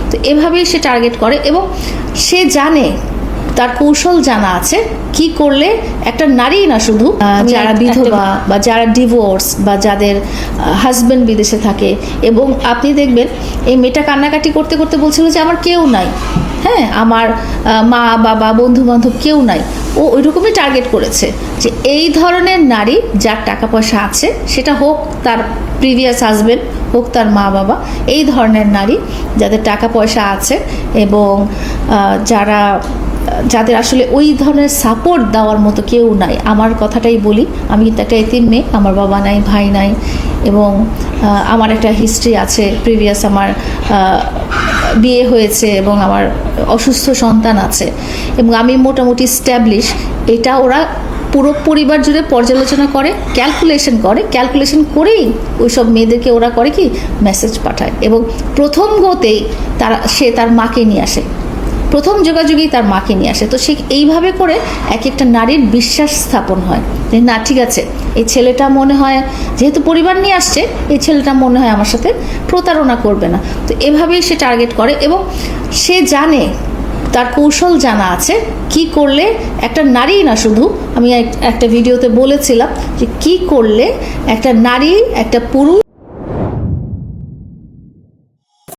তো এভাবেই সে টার্গেট করে এবং সে জানে, তার কৌশল জানা আছে কি করলে একটা নারী না শুধু যারা বিধবা বা যারা ডিভোর্স বা যাদের হাজবেন্ড বিদেশে থাকে, এবং আপনি দেখবেন এই মেয়েটা কান্নাকাটি করতে করতে বলছিল যে আমার কেউ নাই, হ্যাঁ, আমার মা বাবা বন্ধু বান্ধব কেউ নাই। ও ওই রকমই টার্গেট করেছে যে এই ধরনের নারী যার টাকা পয়সা আছে, সেটা হোক তার প্রিভিয়াস হাজবেন্ড, হোক তার মা বাবা, এই ধরনের নারী যাদের টাকা পয়সা আছে এবং যাদের আসলে ওই ধরনের সাপোর্ট দেওয়ার মতো কেউ নাই। আমার কথাটাই বলি, আমি কিন্তু একটা এতিম মেয়ে, আমার বাবা নাই, ভাই নাই, এবং আমার একটা হিস্ট্রি আছে, প্রিভিয়াস আমার বিয়ে হয়েছে এবং আমার অসুস্থ সন্তান আছে এবং আমি মোটামুটি স্ট্যাবলিশ। এটা ওরা পুরো পরিবার জুড়ে পর্যালোচনা করে, ক্যালকুলেশন করেই ওই সব মেয়েদেরকে ওরা করে কি মেসেজ পাঠায়, এবং প্রথম গোতেই সে তার মাকে নিয়ে আসে, প্রথম যোগাযোগেই তার মাকে নিয়ে আসে। তো সে এইভাবে করে এক একটা নারীর বিশ্বাস স্থাপন হয় যে না ঠিক আছে, এই ছেলেটা মনে হয় যেহেতু পরিবার নিয়ে আসছে, এই ছেলেটা মনে হয় আমার সাথে প্রতারণা করবে না। তো এভাবেই সে টার্গেট করে এবং সে জানে, তার কৌশল জানা আছে কি করলে একটা নারী না শুধু, আমি একটা ভিডিওতে বলেছিলাম যে কি করলে একটা নারী একটা পুরুষ